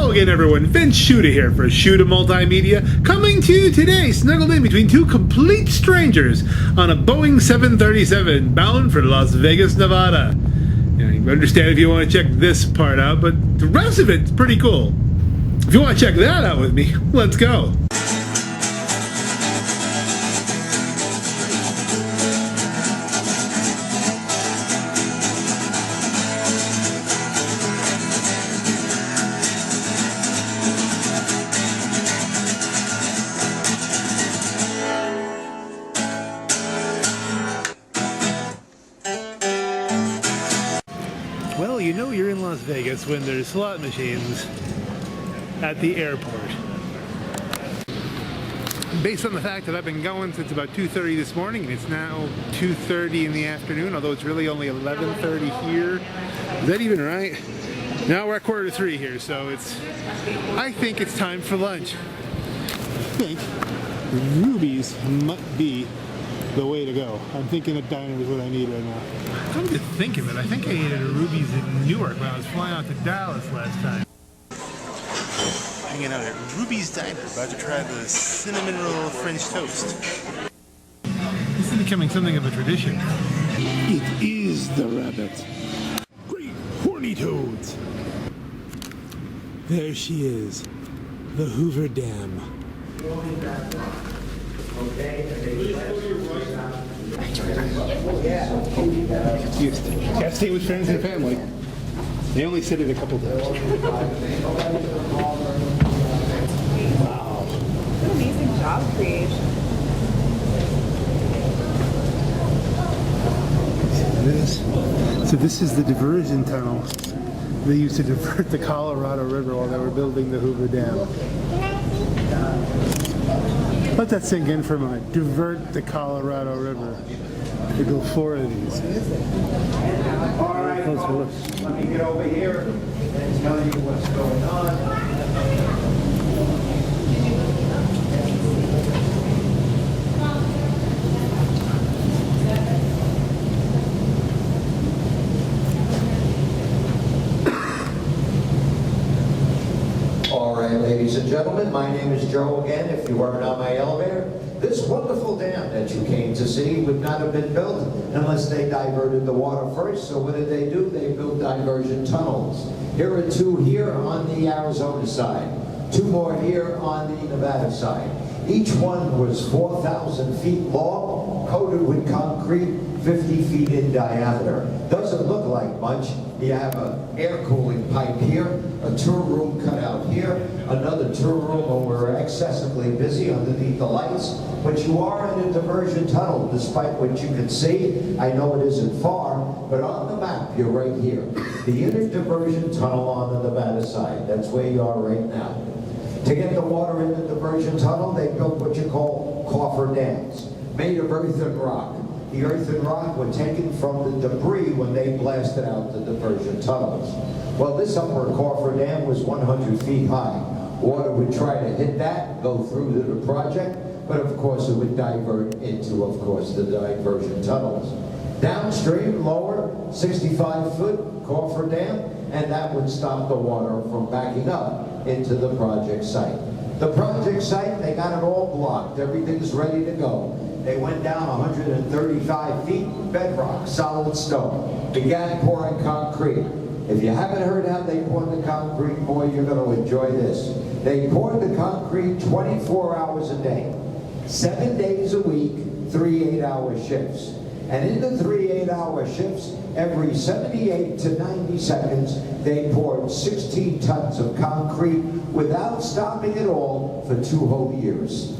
Hello again, everyone. Vince Shuta here for Shuta Multimedia, coming to you today, snuggled in between two complete strangers on a Boeing 737 bound for Las Vegas, Nevada. You understand if you want to check this part out, but the rest of it's pretty cool. If you want to check that out with me, let's go. Well, you know you're in Las Vegas when there's slot machines at the airport. Based on the fact that I've been going since about 2:30 this morning, and it's now 2:30 in the afternoon, although it's really only 11:30 here. Is that even right? Now we're at 2:45 here, so I think it's time for lunch. I think Ruby's might be the way to go. I'm thinking a diner is what I need right now. Come to think of it, I think I ate at a Ruby's in Newark when I was flying out to Dallas last time. Hanging out at Ruby's Diner, about to try the cinnamon roll French toast. This is becoming something of a tradition. It is the rabbit. Great horny toads. There she is, the Hoover Dam. You gotta stay with friends and family. They only sit it a couple times. Wow. What an amazing job creation. So this is the diversion tunnel they used to divert the Colorado River while they were building the Hoover Dam. Let that sink in for a moment. Divert the Colorado River. We built 4 of these. All right, folks, let me get over here and tell you what's going on. All right, ladies and gentlemen, my name is Joe again. If you weren't on my elevator, this wonderful dam that you came to see would not have been built unless they diverted the water first. So what did they do? They built diversion tunnels. Here are 2 here on the Arizona side, 2 more here on the Nevada side. Each one was 4,000 feet long, coated with concrete, 50 feet in diameter. Doesn't look like much. You have an air cooling pipe here, a tour room cut out here, another tour room where we're excessively busy underneath the lights. But you are in a diversion tunnel, despite what you can see. I know it isn't far, but on the map, you're right here. The inner diversion tunnel on the Nevada side. That's where you are right now. To get the water in the diversion tunnel, they built what you call coffer dams, made of earth and rock. The earth and rock were taken from the debris when they blasted out the diversion tunnels. Well, this upper coffer dam was 100 feet high. Water would try to hit that, go through to the project, but of course it would divert into, of course, the diversion tunnels. Downstream, lower, 65-foot coffer dam, and that would stop the water from backing up into the project site. The project site, they got it all blocked. Everything's ready to go. They went down 135 feet, bedrock, solid stone. Began pouring concrete. If you haven't heard how they poured the concrete, boy, you're going to enjoy this. They poured the concrete 24 hours a day, 7 days a week, 3 8-hour shifts. And in the 3 8-hour shifts, every 78 to 90 seconds, they poured 16 tons of concrete without stopping at all for 2 whole years.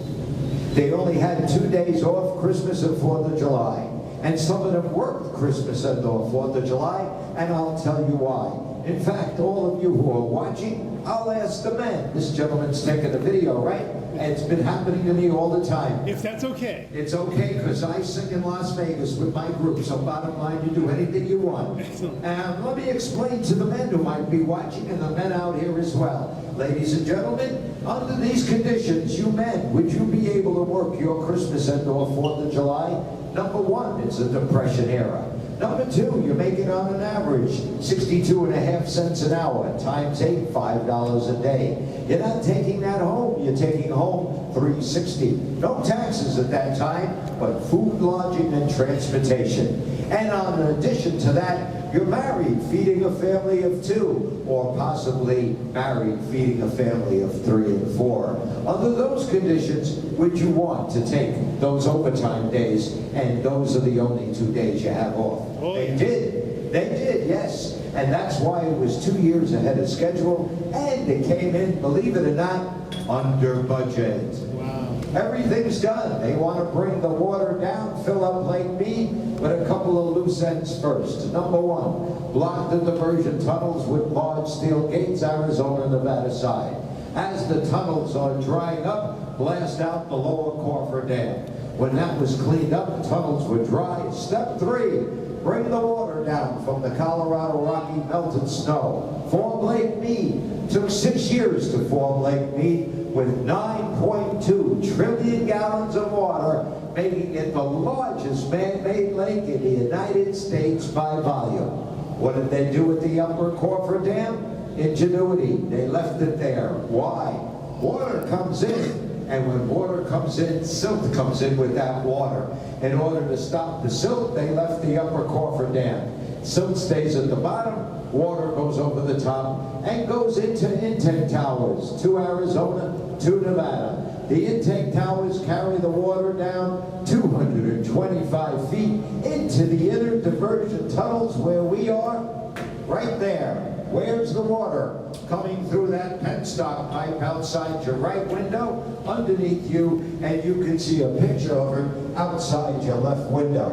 They only had 2 days off, Christmas and 4th of July. And some of them worked Christmas and 4th of July, and I'll tell you why. In fact, all of you who are watching, I'll ask the men. This gentleman's taking the video, right? And it's been happening to me all the time. If that's okay. It's okay, because I sing in Las Vegas with my group, so bottom line, you do anything you want. Excellent. And let me explain to the men who might be watching, and the men out here as well. Ladies and gentlemen, under these conditions, you men, would you be able to work your Christmas and or 4th of July? Number one, it's a depression era. Number two, you're making on an average 62.5 cents an hour, times 8, $5 a day. You're not taking that home, you're taking home $3.60. No taxes at that time, but food, lodging, and transportation. And in addition to that, you're married, feeding a family of 2, or possibly married, feeding a family of 3 and 4. Under those conditions, would you want to take those overtime days, and those are the only 2 days you have off? Oh, They yeah. did, yes. And that's why it was 2 years ahead of schedule, and it came in, believe it or not, under budget. Wow. Everything's done. They want to bring the water down, fill up Lake Mead, but a couple of loose ends first. Number one, block the diversion tunnels with large steel gates, Arizona, Nevada side. As the tunnels are drying up, blast out the lower Hoover Dam. When that was cleaned up, the tunnels were dry. Step 3, bring the water down from the Colorado Rocky melted snow. Form Lake Mead. Took 6 years to form Lake Mead with 9.2 trillion gallons of water, making it the largest man-made lake in the United States by volume. What did they do with the upper Hoover Dam? Ingenuity. They left it there. Why? Water comes in, and when water comes in, silt comes in with that water. In order to stop the silt, they left the upper Hoover Dam. Silt stays at the bottom, water goes over the top, and goes into intake towers, 2 Arizona, 2 Nevada. The intake towers carry the water down 225 feet into the inner diversion tunnels where we are, right there. Where's the water? Coming through that penstock pipe outside your right window, underneath you, and you can see a picture of it outside your left window.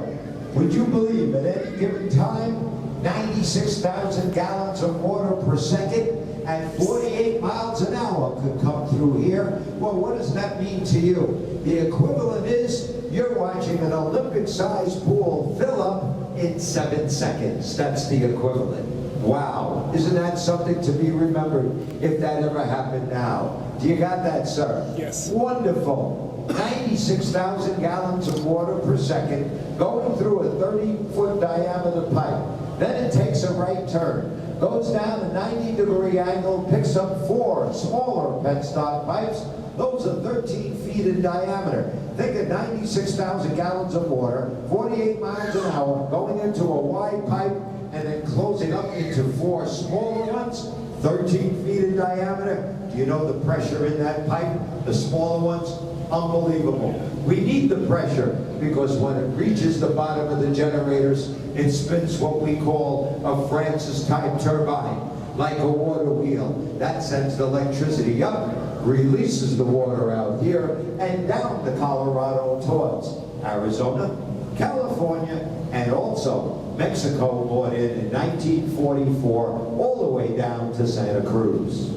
Would you believe at any given time, 96,000 gallons of water per second at 48 miles an hour could come through here? Well, what does that mean to you? The equivalent is you're watching an Olympic-sized pool fill up in 7 seconds. That's the equivalent. Wow. Isn't that something to be remembered if that ever happened now? Do you got that, sir? Yes. Wonderful. 96,000 gallons of water per second going through a 30-foot diameter pipe. Then it takes a right turn, goes down a 90-degree angle, picks up 4 smaller penstock pipes. Those are 13 feet in diameter. Think of 96,000 gallons of water, 48 miles an hour, going into a wide pipe, and then closing up into 4 smaller ones, 13 feet in diameter. Do you know the pressure in that pipe? The smaller ones? Unbelievable. We need the pressure because when it reaches the bottom of the generators, it spins what we call a Francis-type turbine, like a water wheel. That sends the electricity up, releases the water out here, and down the Colorado towards Arizona, California, and also Mexico brought in 1944, all the way down to Santa Cruz.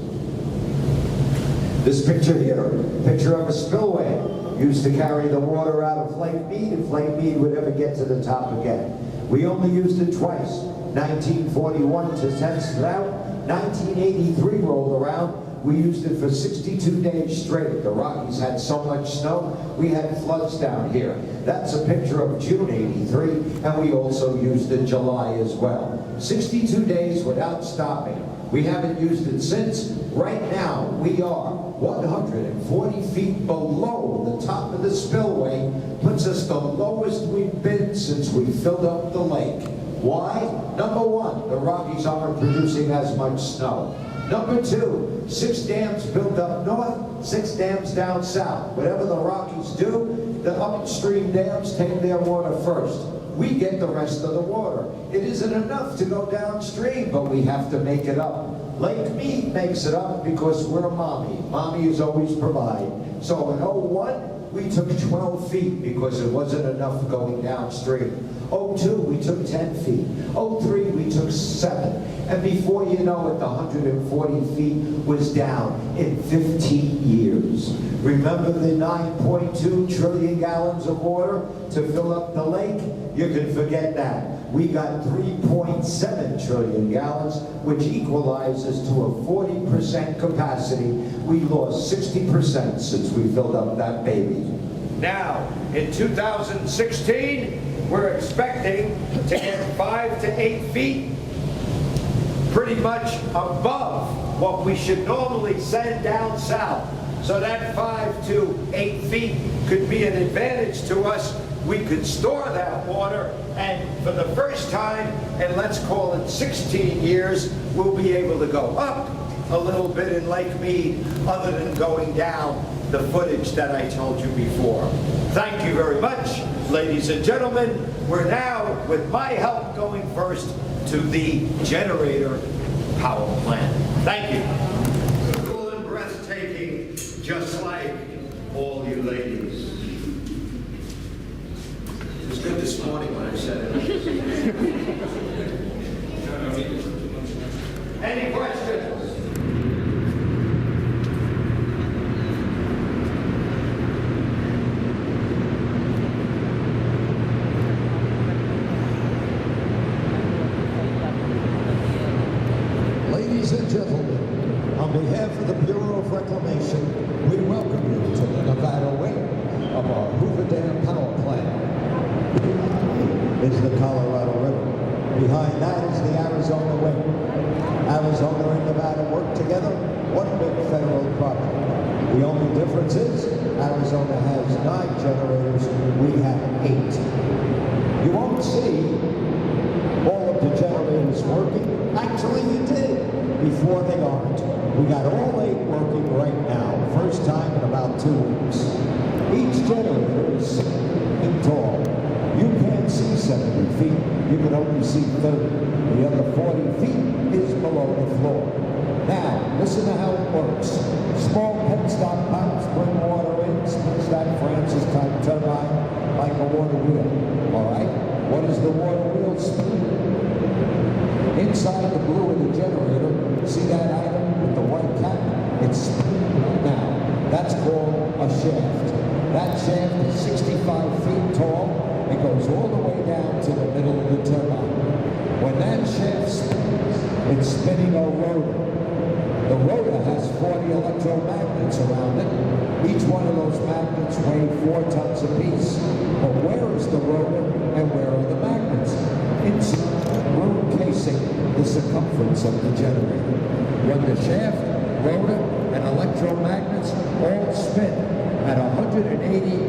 This picture here, picture of a spillway used to carry the water out of Lake Mead if Lake Mead would ever get to the top again. We only used it twice, 1941 to test it out, 1983 rolled around, we used it for 62 days straight. The Rockies had so much snow, we had floods down here. That's a picture of June '83, and we also used it July as well. 62 days without stopping. We haven't used it since. Right now, we are 140 feet below the top of the spillway, puts us the lowest we've been since we filled up the lake. Why? Number one, the Rockies aren't producing as much snow. Number two, 6 dams built up north, 6 dams down south. Whatever the Rockies do, the upstream dams take their water first. We get the rest of the water. It isn't enough to go downstream, but we have to make it up. Lake Mead makes it up because we're a mommy. Mommy is always provide. So in '01, we took 12 feet because it wasn't enough going downstream. '02, we took 10 feet. '03, we took 7. And before you know it, the 140 feet was down in 15 years. Remember the 9.2 trillion gallons of water to fill up the lake? You can forget that. We got 3.7 trillion gallons, which equalizes to a 40% capacity. We lost 60% since we filled up that baby. Now, in 2016, we're expecting to get 5 to 8 feet, pretty much above what we should normally send down south. So that 5 to 8 feet could be an advantage to us. We could store that water, and for the first time, and let's call it 16 years, we'll be able to go up a little bit in Lake Mead, other than going down the footage that I told you before. Thank you very much, ladies and gentlemen. We're now, with my help, going first to the generator power plant. Thank you. Cool and breathtaking, just like all you ladies. It was good this morning when I said it. Any questions? Ladies and gentlemen, on behalf of the Bureau of Reclamation, we welcome you to the Nevada wing of our Hoover Dam power plant. Is the Colorado River. Behind that is the Arizona wing. Arizona and Nevada work together, one big federal project. The only difference is Arizona has 9 generators, we have 8. You won't see all of the generators working. Actually, you did before they aren't. We got all 8 working right now, first time in about 2 weeks. Each generator is 6 feet tall. You can't see 70 feet, you can only see 30. The other 40 feet is below the floor. Now, listen to how it works. Small penstock pipes bring water in, spins that Francis type turbine like a water wheel. All right? What does the water wheel spin? Inside the blue of the generator, see that item with the white cap? It's spinning now. That's called a shaft. That shaft is 65 feet tall. It goes all the way down to the middle of the turbine. When that shaft spins, it's spinning a rotor. The rotor has 40 electromagnets around it. Each one of those magnets weigh 4 tons apiece. But where is the rotor and where are the magnets? Inside the room casing the circumference of the generator. When the shaft, rotor, and electromagnets all spin at 180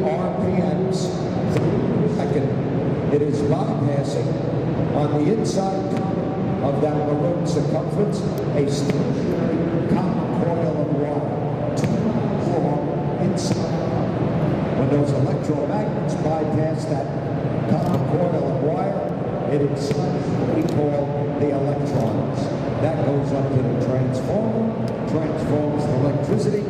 RPMs second, it is bypassing on the inside of that maroon circumference a copper coil of wire inside. When those electromagnets bypass that copper coil of wire, it excites what we call the electrons. That goes up to the transformer, transforms the electricity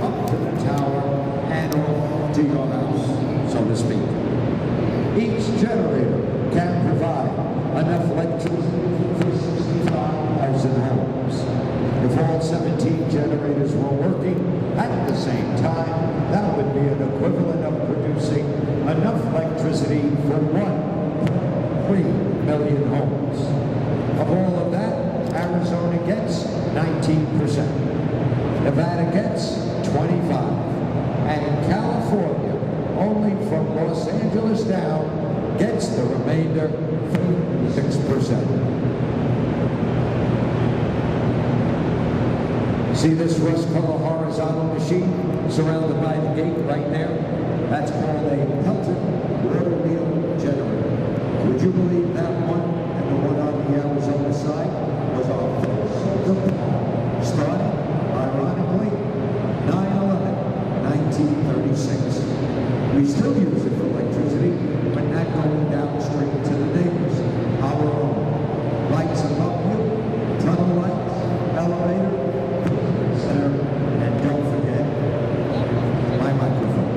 up to the tower and off to your house, so to speak. Each generator can provide enough electricity for 65,000 hours. If all 17 generators were working at the same time, that would be an equivalent of producing enough electricity for 1.3 million homes. Of all of that, Arizona gets 19%. Nevada gets 25%. And California, only from Los Angeles down, gets the remainder 6%. See this rust-colored horizontal machine surrounded by the gate right there? That's called a pelted water wheel generator. Would you believe that one and the one on the Arizona side was our first starting, ironically, 9/11/1936. We still use it for electricity, but not going downstream to the neighbors. Our own. Lights above you, tunnel lights, elevator, center, and don't forget my microphone.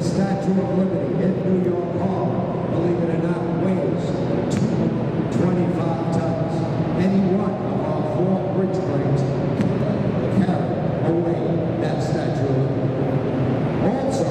The Statue of Liberty in New York Harbor, believe it or not, weighs 25 tons. Any one of our 4 bridge cranes can carry away that Statue of Liberty. Also,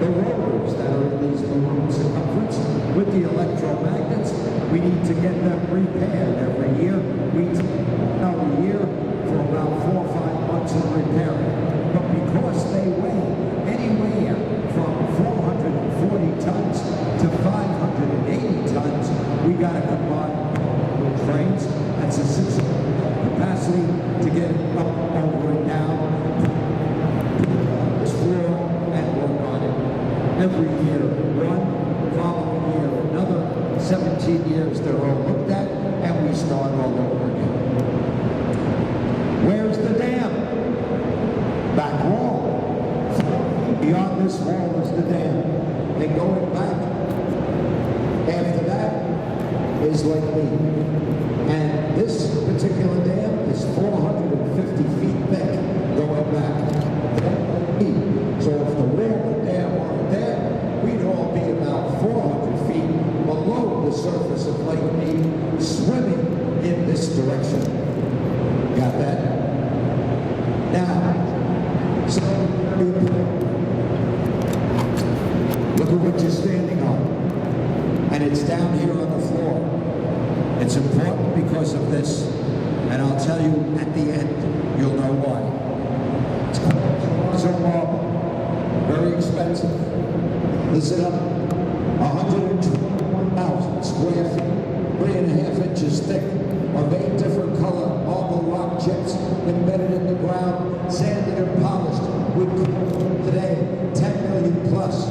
the rotors that are in these balloon circumference with the electromagnets, we need to get them repaired every year. We take out a year for about 4 or 5 months of repairing. But because they weigh anywhere from 440 tons to 580 tons, we got to combine with trains. That's a 6 capacity to get it up, over, and down this floor and work on it. Every year, one, following year, another. 17 years they're all looked at, and we start all over again. Where's the dam? Back wall. Beyond this wall is the dam. And going back, after that is Lake Lee. And this particular dam is 450 feet thick going back. So if the wall of the dam weren't there, we'd all be about 400 feet below the surface of Lake Mead, swimming in this direction. Got that? Now, so look at what you're standing on. And it's down here on the floor. It's important because of this, and I'll tell you at the end, you'll know why. It's called marble. Very expensive. Listen up. 121,000 square feet, 3.5 inches thick, of 8 different color marble rock chips embedded in the ground, sanded and polished with today 10 million plus.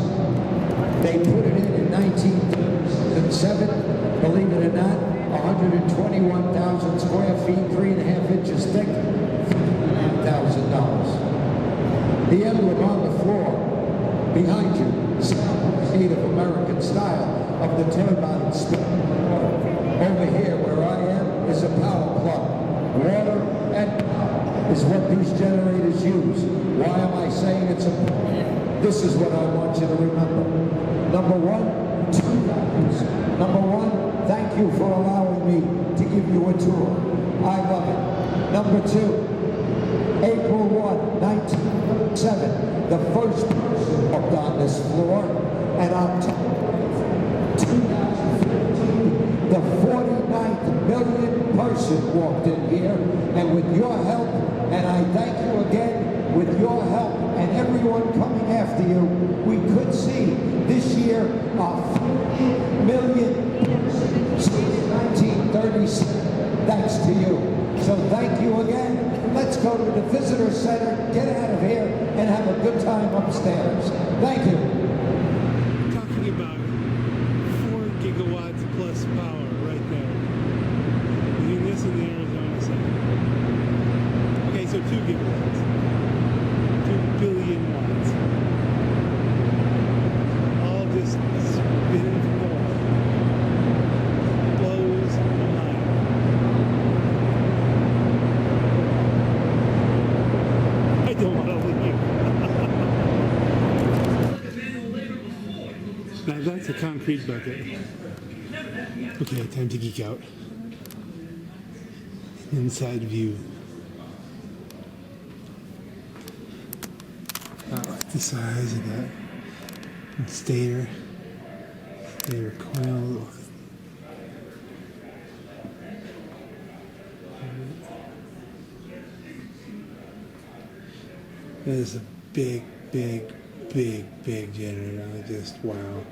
They put it in 1937, believe it or not, 121,000 square feet, 3.5 inches thick, $1,000. The emblem on the floor behind you, Native American style of the turbine spin. Over here where I am is a power plug. Water and power is what these generators use. Why am I saying it's important? This is what I want you to remember. Number one, 2 values. Number one, thank you for allowing me to give you a tour. I love it. Number 2, April 1, 1937, the first person walked on this floor, and I'm telling you, 2015, the 49th million person walked in here, and with your help, and I thank you again, with your help and everyone coming after you, we could see this year a 40 million since 1937. Thanks to you. So thank you again. Let's go to the visitor center, get out of here, and have a good time upstairs. Thank you. Talking about 4 gigawatts plus power right there. Between this and the Arizona side. Okay, so 2 gigawatts. 2 billion watts. All just spinning from the wall. Blows my mind. I don't want to leave. Now that's a concrete bucket. Okay, time to geek out. Inside view. I like the size of that. And stator coil. That is a big generator. I just, wow.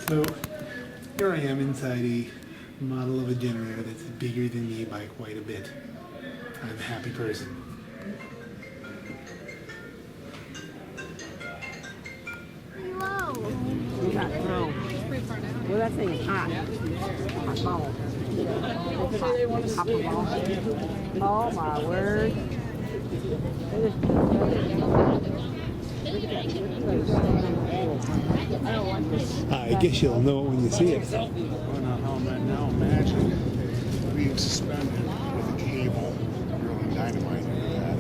So here I am inside a model of a generator that's bigger than me by quite a bit. I'm a happy person. You got thrown. Well, that thing is hot. Hot ball. Hot ball. Oh my word. I guess you'll know it when you see it. Oh, no, now I'm matching. being suspended with a cable, really dynamite into that.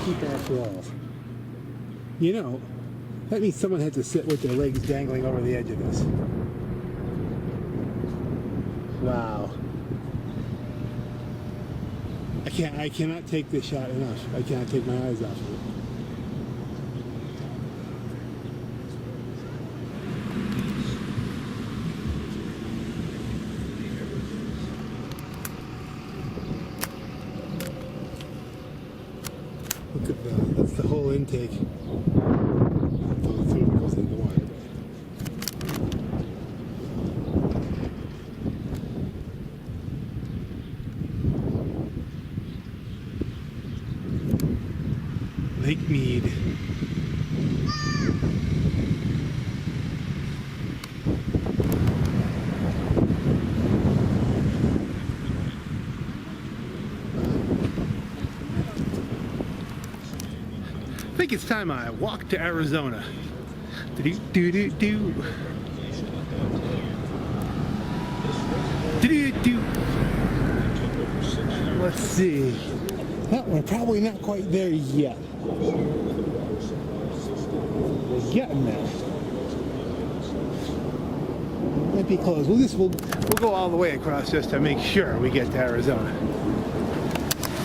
Keep off walls. You know, that means someone had to sit with their legs dangling over the edge of this. Wow. I cannot take this shot enough. I cannot take my eyes off of it. Look at that. That's the whole intake. Oh, the food goes in the water. Lake Mead. I think it's time I walk to Arizona. Do-do-do-do-do. Do-do-do. Let's see. Well, we're probably not quite there yet. We're getting there. Might be close. We'll go all the way across just to make sure we get to Arizona.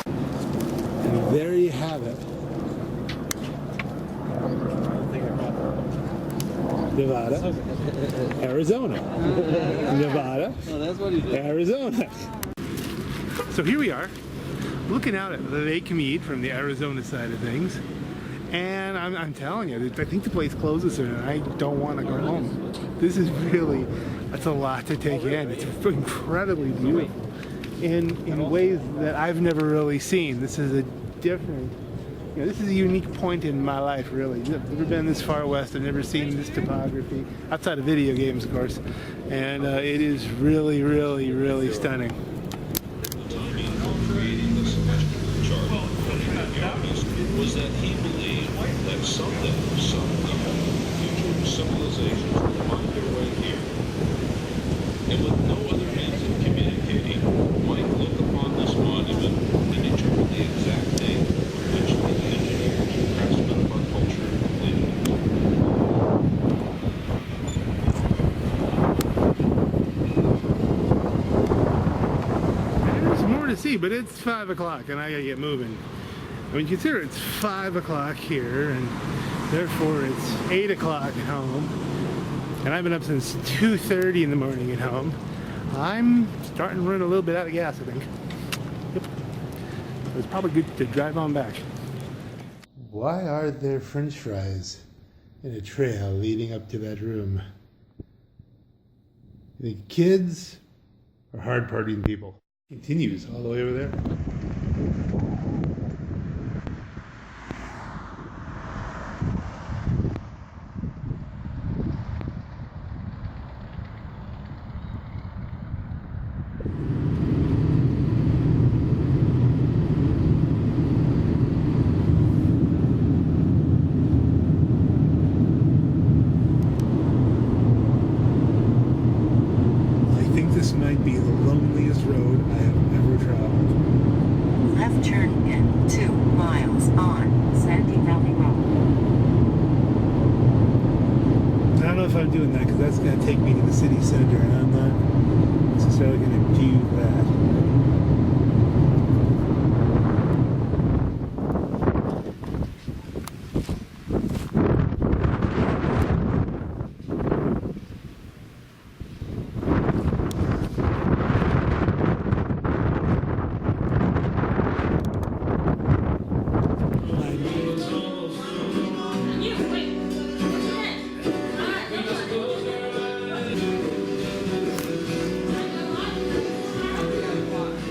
And there you have it. Nevada, Arizona, Nevada, Arizona. So here we are, looking out at Lake Mead from the Arizona side of things, and I'm telling you, I think the place closes soon, and I don't want to go home. This is really, that's a lot to take in. It's incredibly beautiful in ways that I've never really seen. This is a different. This is a unique point in my life, really. I've never been this far west. I've never seen this topography, outside of video games, of course. And it is really, really, really stunning. Was that he believed that someday, future civilizations would find their way here. And with no other means of communicating, might look upon this monument and determine the exact date which the engineers and craftsmen of our culture completed it. There's more to see, but it's 5 o'clock and I gotta get moving. I mean, consider it's 5 o'clock here, and therefore it's 8 o'clock at home. And I've been up since 2:30 in the morning at home. I'm starting to run a little bit out of gas, I think. Yep. It's probably good to drive on back. Why are there French fries in a trail leading up to that room? You think kids or hard partying people? Continues all the way over there. This might be the loneliest road I have ever traveled. I'm doing that because that's going to take me to the city center, and I'm not necessarily going to do that.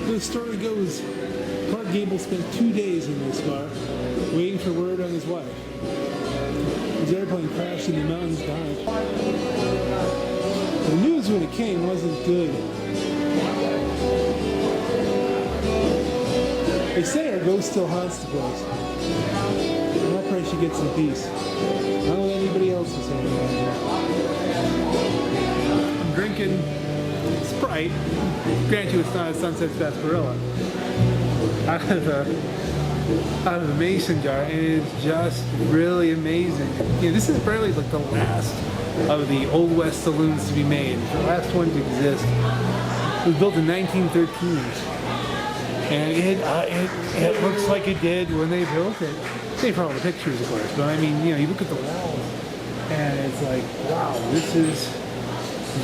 The story goes, Clark Gable spent 2 days in this car, waiting for word on his wife. His airplane crashed in the mountains behind. The news when it came wasn't good. They say our ghost still haunts the place. And I pray she gets some peace. I don't know what anybody else is saying about it. I'm drinking Sprite. Granted, it's not a Sunset Sarsaparilla. Out of a mason jar, and it's just really amazing. You know, this is barely like the last of the Old West saloons to be made. The last one to exist. It was built in 1913, and it looks like it did when they built it. Save for all the pictures, of course, but I mean, you know, you look at the walls, and it's like, wow, this is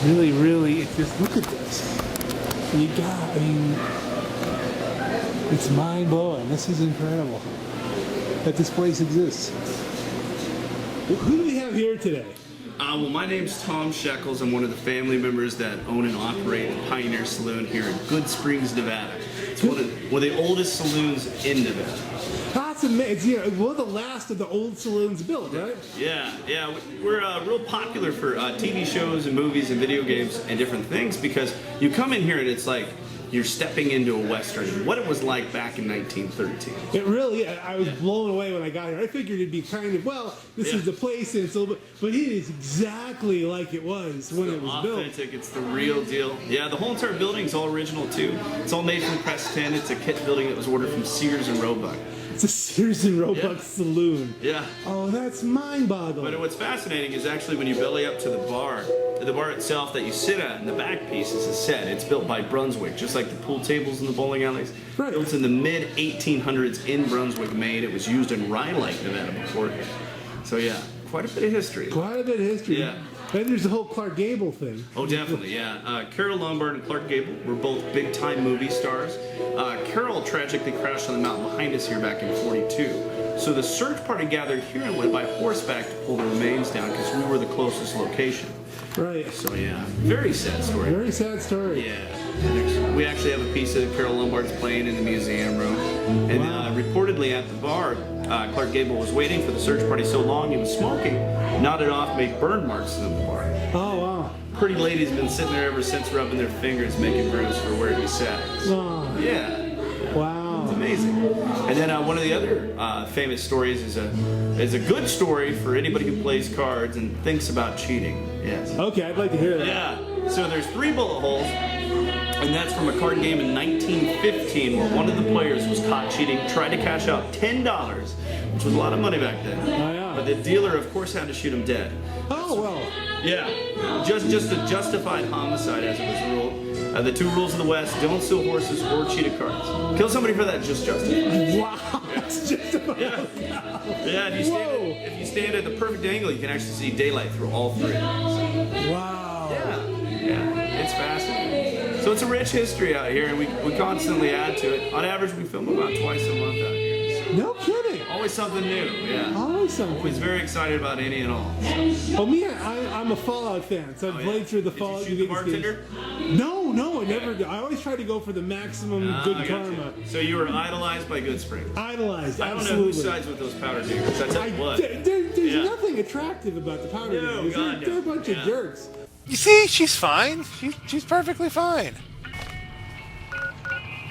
really, really. It's just look at this. You got, I mean, it's mind blowing. This is incredible that this place exists. Who do we have here today? Well, my name's Tom Sheckells. I'm one of the family members that own and operate the Pioneer Saloon here in Goodsprings, Nevada. It's one of the oldest saloons in Nevada. That's amazing. It's, you know, one of the last of the old saloons built, right? Yeah. We're real popular for TV shows and movies and video games and different things because you come in here and it's like you're stepping into a Western. What it was like back in 1913. It really, I was blown away when I got here. I figured it'd be kind of, well, this is the place and it's a little bit, but it is exactly like it was when it was built. Authentic, it's the real deal. Yeah, the whole entire building's all original too. It's all made from press tin. It's a kit building that was ordered from Sears and Roebuck. It's a Sears and Roebuck saloon. Yeah. Oh, that's mind-boggling. But what's fascinating is actually when you belly up to the bar itself that you sit at, and the back piece is a set. It's built by Brunswick, just like the pool tables in the bowling alleys. Right. Built in the mid-1800s in Brunswick, Maine. It was used in Rhinelander, Nevada before. So yeah, quite a bit of history. Quite a bit of history. Yeah. Then there's the whole Clark Gable thing. Oh, definitely, yeah. Carol Lombard and Clark Gable were both big-time movie stars. Carol tragically crashed on the mountain behind us here back in '42. So the search party gathered here and went by horseback to pull the remains down because we were the closest location. Right. So yeah, very sad story. Very sad story. Yeah. We actually have a piece of Carol Lombard's playing in the museum room. And reportedly at the bar, Clark Gable was waiting for the search party so long he was smoking, nodded off, made burn marks in the bar. Oh, wow. Pretty lady's been sitting there ever since, rubbing their fingers, making brews for where he sat. Oh. Yeah. Wow. It's amazing. And then one of the other famous stories is a good story for anybody who plays cards and thinks about cheating. Yes. Okay, I'd like to hear that. Yeah. So there's 3 bullet holes, and that's from a card game in 1915 where one of the players was caught cheating, tried to cash out $10, which was a lot of money back then. Oh, yeah. But the dealer, of course, had to shoot him dead. Oh, well. Yeah. Just a justified homicide, as it was ruled. The 2 rules of the West: don't steal horses or cheat at cards. Kill somebody for that, just justified. Wow. That's just about. Yeah. Yeah. If you stand at the perfect angle, you can actually see daylight through all 3. Wow. Yeah, it's fascinating. So it's a rich history out here, and we constantly add to it. On average, we film about twice a month out here. So No kidding. always something new, yeah. Always something. Always very excited about any and all. Oh, me, I'm a Fallout fan, so I've played through the Fallout. Did you shoot the bartender? No, I never do. I always try to go for the maximum good I got karma. you. So you were idolized by Goodsprings. Idolized, I don't absolutely. know who sides with those powder diggers. I tell you what. There's nothing attractive about the powder No, diggers. God, They're a no. bunch of jerks. You see, she's fine. She's perfectly fine.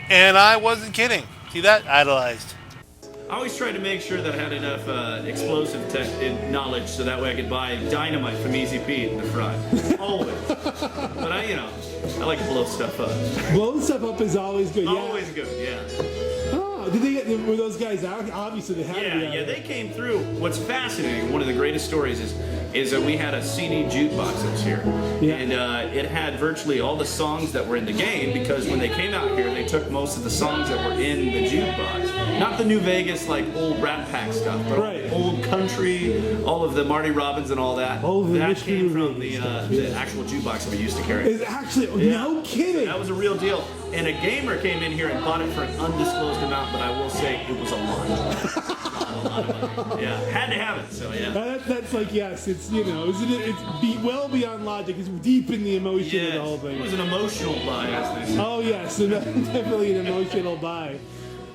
And I wasn't kidding. See that? Idolized. I always tried to make sure that I had enough explosive knowledge so that way I could buy dynamite from Easy Pete in the front. Always. But I like to blow stuff up. Blowing stuff up is always good. Yeah. Always good, yeah. Oh, Oh, were those guys out? Obviously they had to be out. Yeah, they came through. What's fascinating, one of the greatest stories is that we had a CD jukebox that was here. Yeah. And it had virtually all the songs that were in the game, because when they came out here, they took most of the songs that were in the jukebox. Not the New Vegas, like, old Rat Pack stuff, but right. old country, all of the Marty Robbins and all that. That came from the actual jukebox that we used to carry. Is actually, no kidding. That was a real deal. And a gamer came in here and bought it for an undisclosed amount, but I will say it was a lot. a lot of money. Yeah, had to have it, so yeah. That's like, yes, it's, you know, it's well beyond logic. It's deep in the emotion of the whole thing. It was an emotional buy, as they say. Oh, yes, definitely an emotional buy.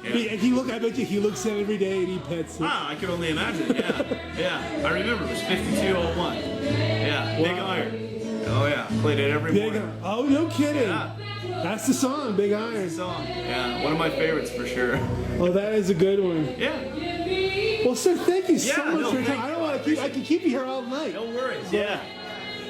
Yeah. And I bet you he looks at it every day and he pets it. Ah, I can only imagine, yeah. I remember, it was 5201. Yeah, wow. Big Iron. Oh, yeah, played it every morning. Oh, no kidding. Yeah. That's the song, Big Iron. That's the song. Yeah, one of my favorites for sure. Oh, that is a good one. Yeah. Well, sir, thank you so much for your time. you. I don't want to keep. I can keep you here all night. No worries. Yeah.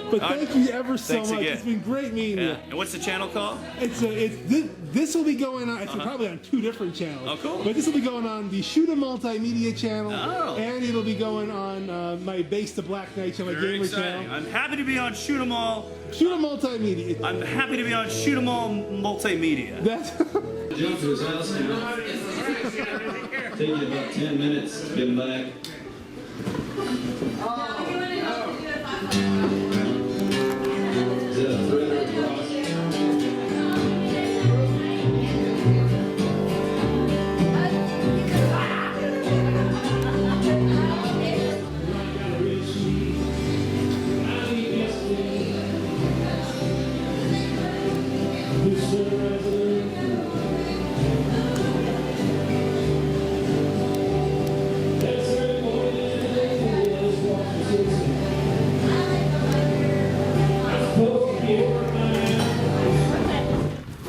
But thank you ever so much. Again. It's been great meeting you. And what's the channel called? This will be going on. It's probably on 2 different channels. Oh, cool. But this will be going on the Shuta Multimedia channel, and it'll be going on my Base the Black Knight channel, my Very gamer exciting. channel. I'm happy to be on Shoot 'em All. Shuta Multimedia. I'm happy to be on Shoot 'em All Multimedia. That's. Jump to his house now. Take you about 10 minutes to get him back. Is it a thread or a cross?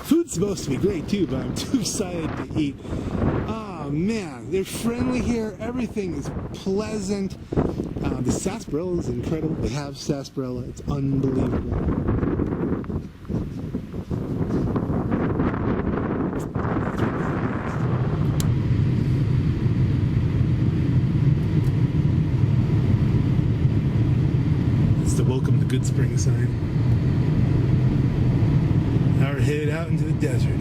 Food's supposed to be great too, but I'm too excited to eat. Oh man, they're friendly here. Everything is pleasant. The sarsaparilla is incredible. They have sarsaparilla. It's unbelievable. It's the welcome to Goodsprings sign. Now we're headed out into the desert.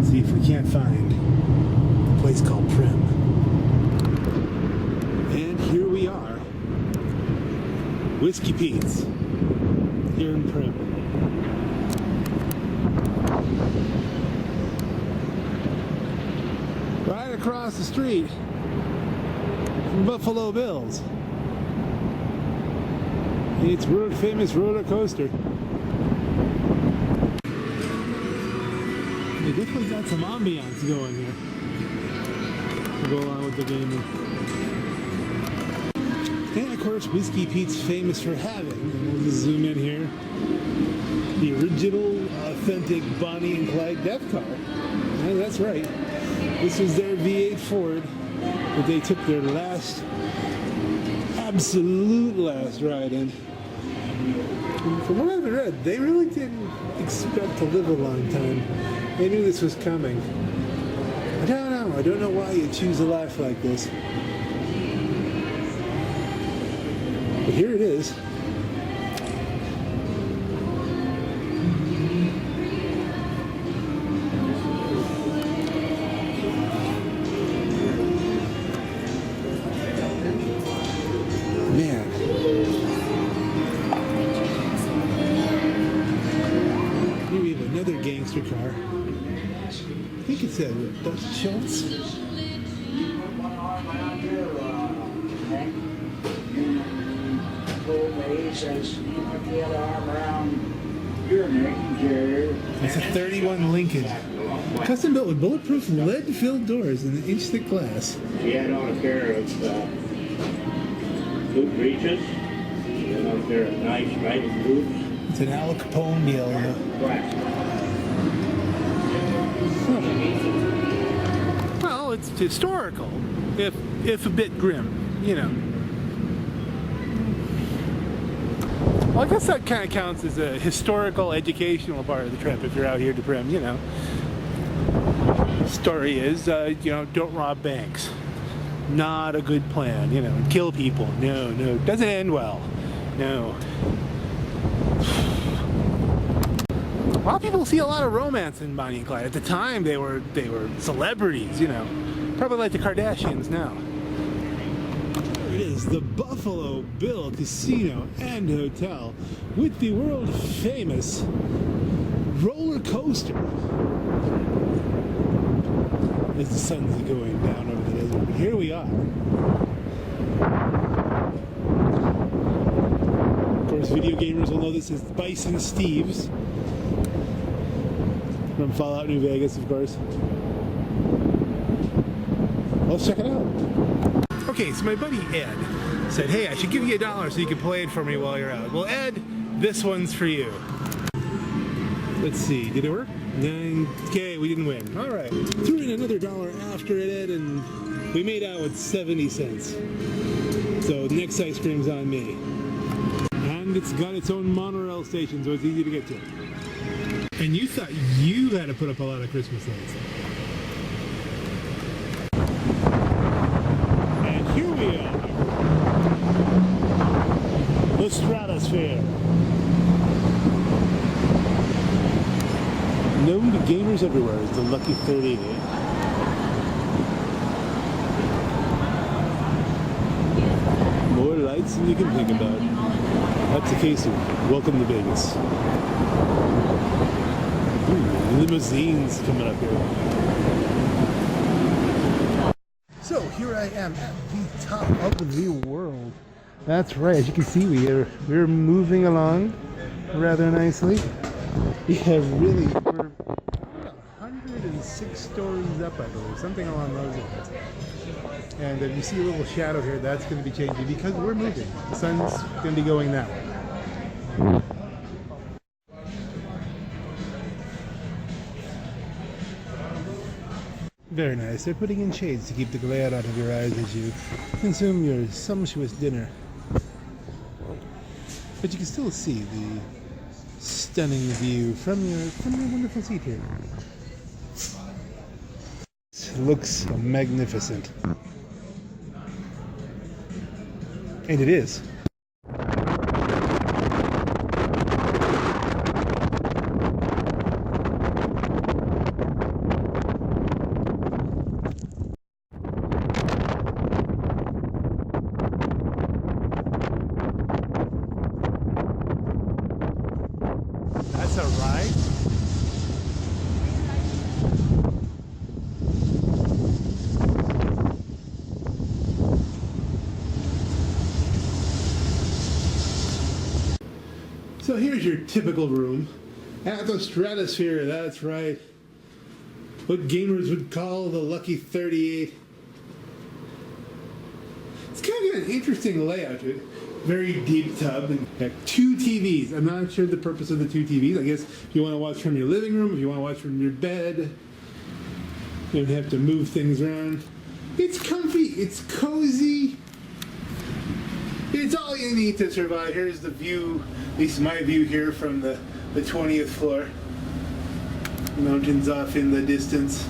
See if we can't find a place called Primm. And here we are. Whiskey Pete's. Here in Primm. Right across the street from Buffalo Bills. It's world famous roller coaster. They definitely got some ambiance going here to go along with the gaming. And of course, Whiskey Pete's famous for having, and we'll just zoom in here, the original, authentic Bonnie and Clyde Death Car. Yeah, that's right. This was their V8 Ford that they took their absolute last ride in. From what I've read, they really didn't expect to live a long time. They knew this was coming. I don't know. I don't know why you choose a life like this. But here it is. Man. Here we have another gangster car. I think it's a Dutch Schultz. It's a 31 Lincoln. Custom built with bulletproof lead-filled doors and an inch-thick glass. She had on a pair of boot breeches, and on a pair of nice riding boots. It's an Al Capone yellow. Black. Well, it's historical, if a bit grim, you know. Well, I guess that kind of counts as a historical, educational part of the trip if you're out here to Primm, you know. Story is, you know, don't rob banks. Not a good plan, you know, and kill people. No, no, doesn't end well. No. A lot of people see a lot of romance in Bonnie and Clyde. At the time, they were celebrities, you know. Probably like the Kardashians now. There it is, the Buffalo Bill Casino and Hotel with the world famous roller coaster. As the sun's going down over the desert, but here we are. Of course, video gamers will know this as Bison Steve's from Fallout New Vegas, of course. Let's check it out. Okay, so my buddy Ed said, hey, I should give you $1 so you can play it for me while you're out. Well, Ed, this one's for you. Let's see, did it work? Okay, we didn't win. All right, threw in another $1 after it, Ed, and we made out with 70 cents. So next ice cream's on me. And it's got its own monorail station, so it's easy to get to. And you thought you had to put up a lot of Christmas lights. And here we are. The Stratosphere. Known to gamers everywhere as the Lucky 38. More lights than you can think about. That's the case of Welcome to Vegas. Ooh, limousines coming up here. So here I am at the top of the world. That's right, as you can see, we're moving along rather nicely. Yeah, really, we're 106 stories up, I believe, something along those lines. And if you see a little shadow here, that's going to be changing because we're moving. The sun's going to be going that way. Very nice. They're putting in shades to keep the glare out of your eyes as you consume your sumptuous dinner. But you can still see the stunning view from your wonderful seat here. It looks magnificent. And it is. That's a ride? So here's your typical room at the Stratosphere, that's right. What gamers would call the Lucky 38. It's kind of an interesting layout to it. Very deep tub and got 2 TVs. I'm not sure the purpose of the 2 TVs. I guess if you want to watch from your living room, if you want to watch from your bed, you don't have to move things around. It's comfy, it's cozy. It's all you need to survive. Here's the view, at least my view here from the 20th floor. Mountains off in the distance.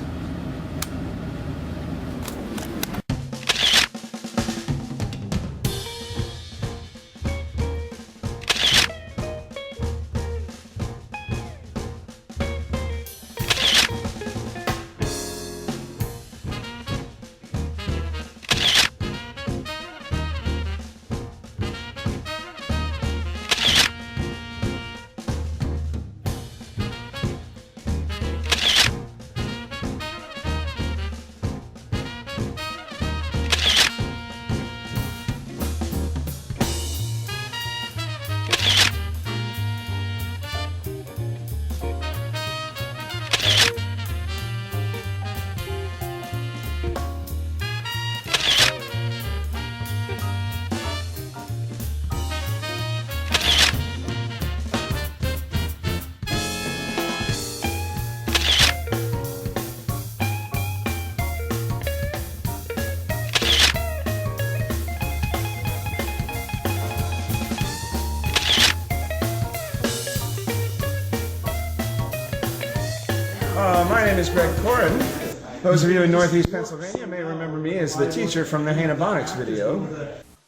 My name is Greg Korin. Those of you in Northeast Pennsylvania may remember me as the teacher from the Heynabonics video.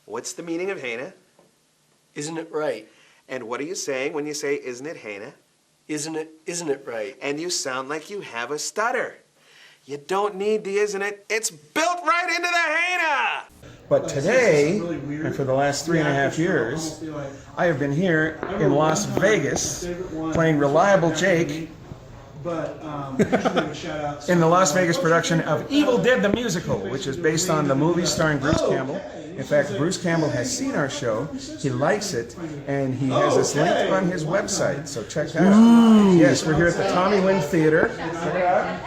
What's the meaning of Heyna? Isn't it right? And what are you saying when you say, isn't it Heyna? Isn't it right? And you sound like you have a stutter. You don't need the isn't it. It's built right into the Heyna! But today, and for the last 3.5 years, I have been here in Las Vegas playing Reliable Jake in the Las Vegas production of Evil Dead the Musical, which is based on the movie starring Bruce Campbell. In fact, Bruce Campbell has seen our show, he likes it, and he has this link on his website, so check that out. Yes, we're here at the Tommy Wind Theater. Check it out.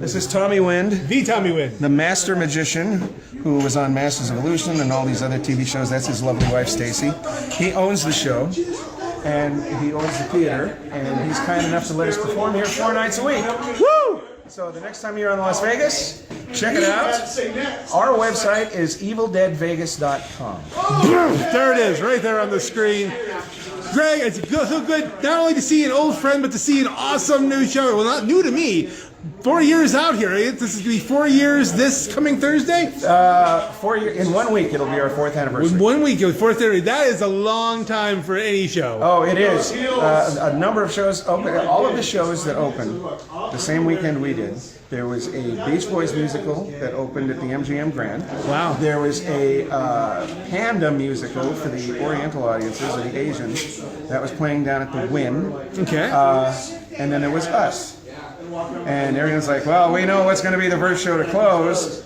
This is Tommy Wind. The Tommy Wind. The master magician who was on Masters of Illusion and all these other TV shows. That's his lovely wife, Stacy. He owns the show, and he owns the theater, and he's kind enough to let us perform here 4 nights a week. Woo! So the next time you're in Las Vegas, check it out. Our website is evildeadvegas.com. There it is, right there on the screen. Greg, it's so good not only to see an old friend, but to see an awesome new show. Well, not new to me. 4 years out here. This is going to be 4 years this coming Thursday? 4 years. In 1 week, it'll be our 4th anniversary. In 1 week, 4th anniversary. That is a long time for any show. Oh, it is. A number of shows open. All of the shows that opened the same weekend we did. There was a Beach Boys musical that opened at the MGM Grand. Wow. There was a Panda musical for the Oriental audiences, or the Asians, that was playing down at the Wynn. Okay. And then there was us. And everyone's like, well, we know what's going to be the first show to close.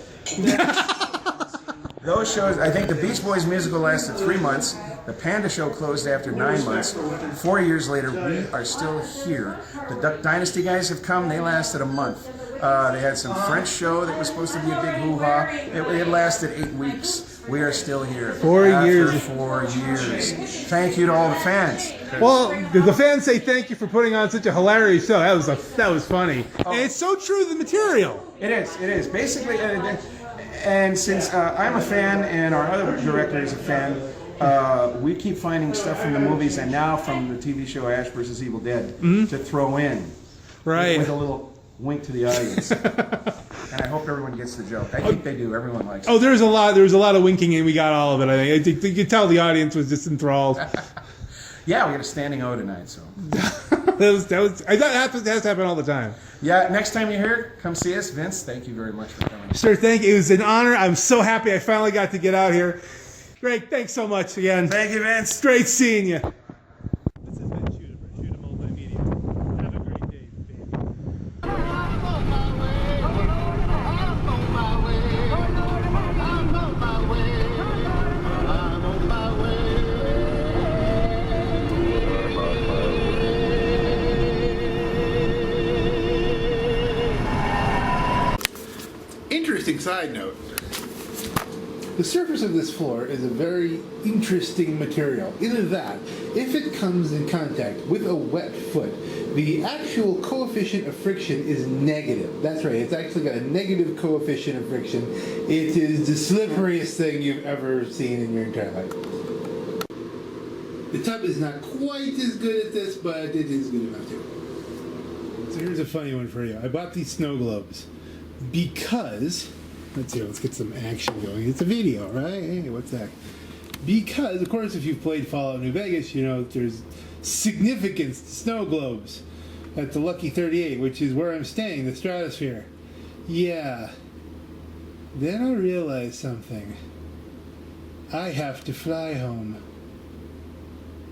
Those shows, I think the Beach Boys musical lasted 3 months. The Panda show closed after 9 months. 4 years later, we are still here. The Duck Dynasty guys have come. They lasted a month. They had some French show that was supposed to be a big hoo-ha. It lasted 8 weeks. We are still here. 4 years. After 4 years. Thank you to all the fans. Well, the fans say thank you for putting on such a hilarious show. That was funny. And it's so true to the material. It is. Basically, and since I'm a fan and our other director is a fan, we keep finding stuff from the movies and now from the TV show Ash vs. Evil Dead to throw in. Right. With a little wink to the audience. And I hope everyone gets the joke. I think they do. Everyone likes it. Oh, there was a lot of winking and we got all of it, I think. You could tell the audience was just enthralled. Yeah, we got a standing O tonight, so. that has to happen all the time. Yeah, next time you're here, come see us. Vince, thank you very much for coming. Sir, thank you. It was an honor. I'm so happy I finally got to get out here. Greg, thanks so much again. Thank you, Vince. Great seeing you. This has been Shuta Multimedia. Have a great day, baby. Interesting side note. The surface of this floor is a very interesting material. Either that, if it comes in contact with a wet foot, the actual coefficient of friction is negative. That's right, it's actually got a negative coefficient of friction. It is the slipperiest thing you've ever seen in your entire life. The tub is not quite as good at this, but it is good enough too. So here's a funny one for you. I bought these snow globes because, let's see, let's get some action going. It's a video, right? Hey, what's that? Because, of course, if you've played Fallout New Vegas, you know there's significance to snow globes at the Lucky 38, which is where I'm staying, the Stratosphere. Yeah. Then I realized something. I have to fly home.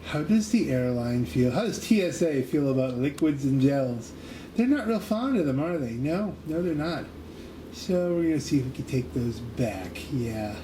How does the airline feel? How does TSA feel about liquids and gels? They're not real fond of them, are they? No, they're not. So we're going to see if we can take those back. Yeah.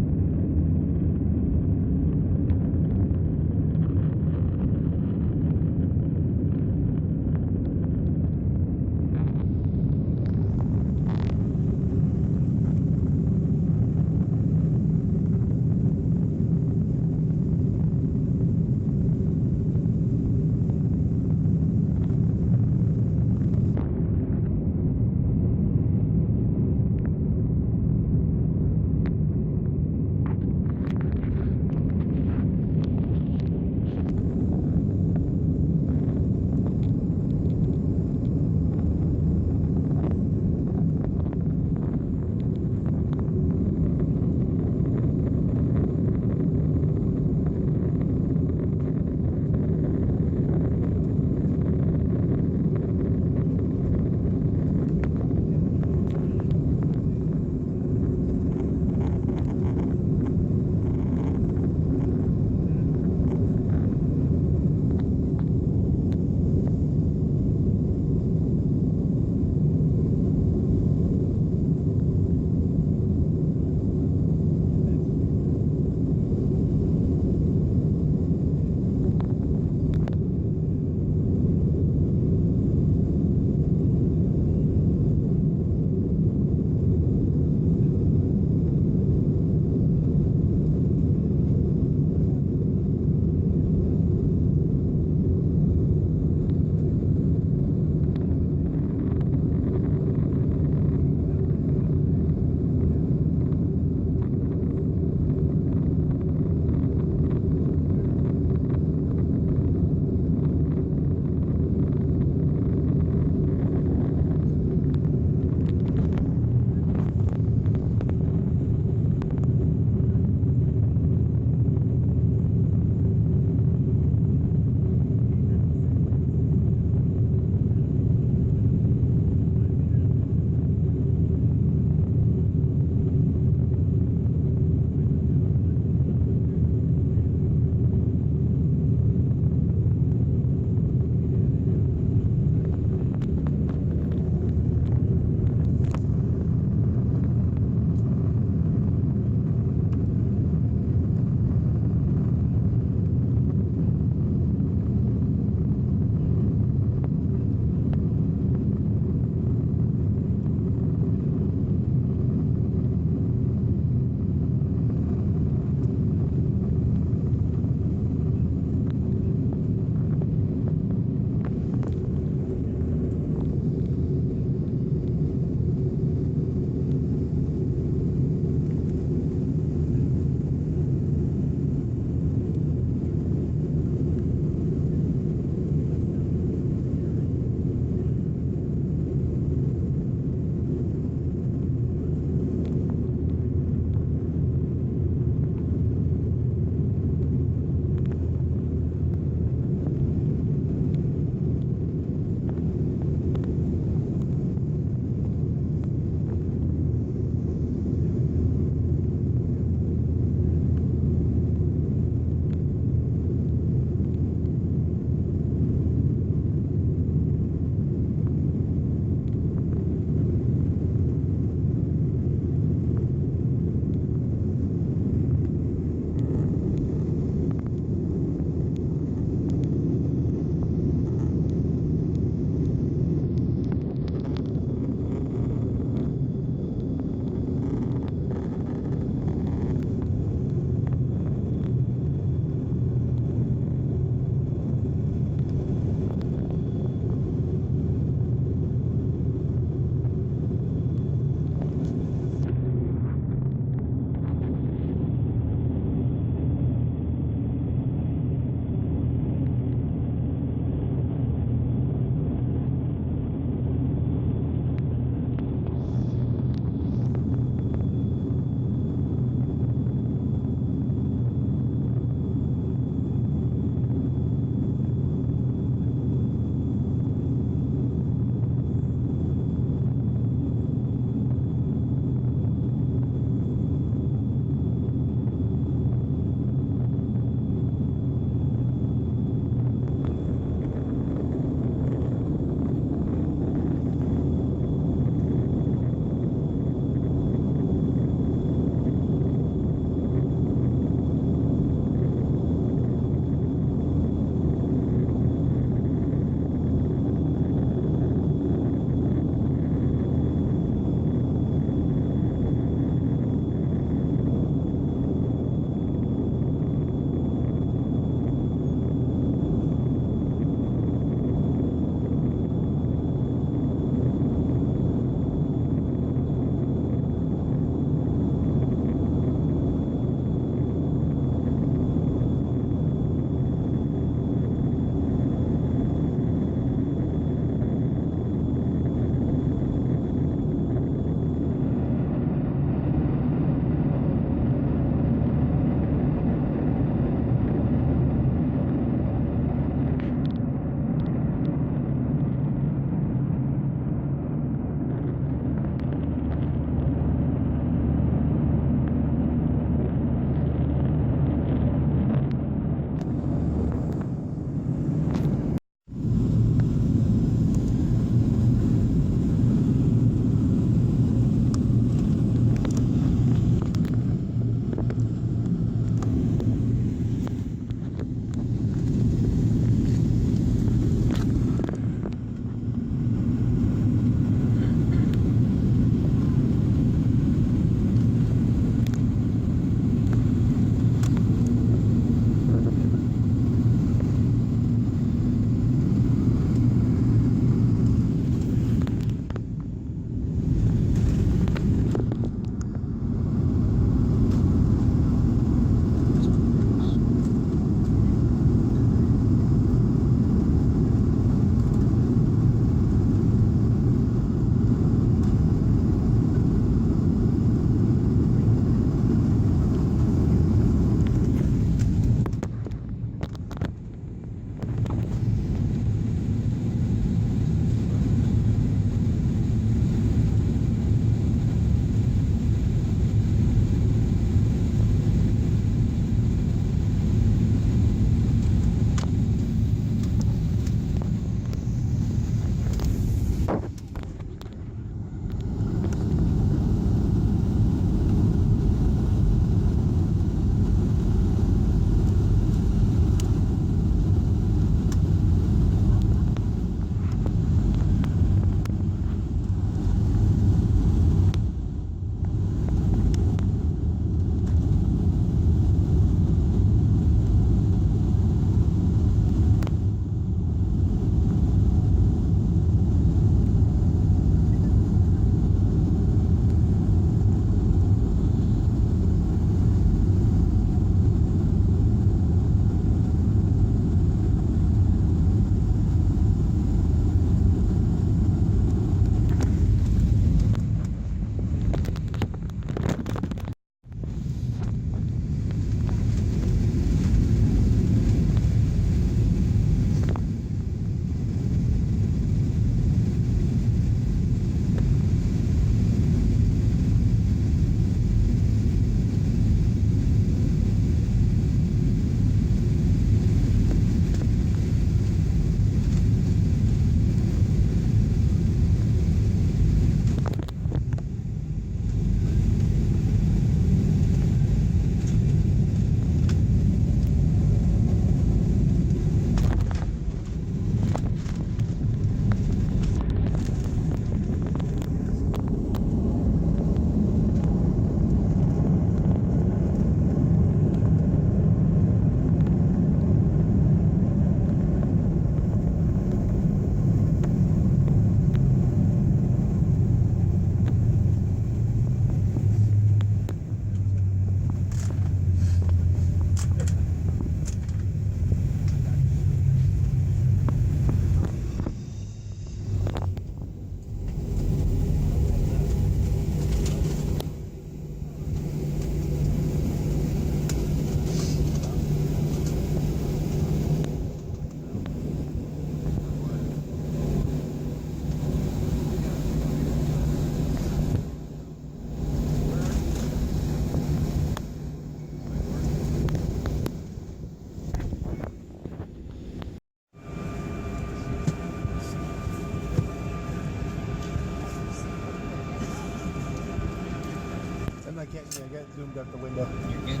I can't see. I got zoomed out the window. You're good.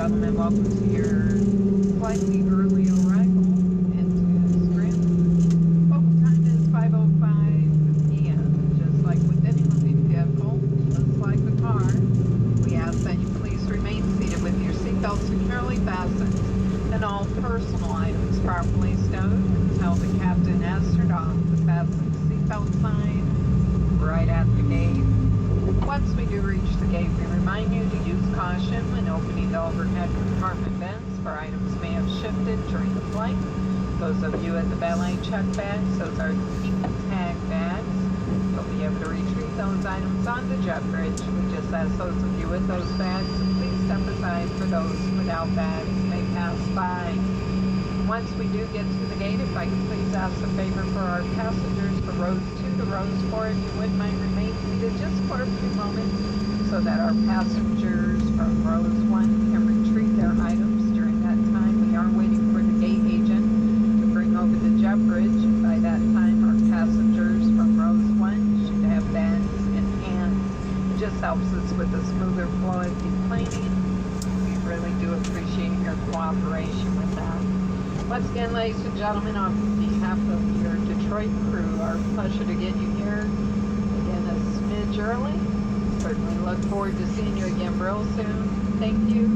gentlemen, welcome to your slightly early arrival into Scranton. Local time is 5:05 p.m. Just like with any moving vehicle, just like the car, we ask that you please remain seated with your seatbelt securely fastened and all personal items properly stowed until the captain has turned off the fasten seatbelt sign right at the gate. Once we do reach the gate, we remind you to use caution when opening the overhead compartment vents, for items may have shifted during the flight. Those of you at the valet check bags, those are keep tag bags. You'll be able to retrieve those items on the jet bridge. We just ask those of you with those bags to please step aside for those without bags may pass by. Once we do get to the gate, if I could please ask a favor for our passengers for rows 2 to rows 4, if you wouldn't mind remain seated just for a few moments so that our passengers from rows 1 can retrieve their items. During that time, we are waiting for the gate agent to bring over the jet bridge. By that time, our passengers from rows 1 should have bags in hand. It just helps us with a smoother flow of deplaning. We really do appreciate your cooperation with that. Once again, ladies and gentlemen, on behalf of your Detroit crew, our pleasure to get you here again a smidge early. Certainly look forward to seeing you again real soon. Thank you.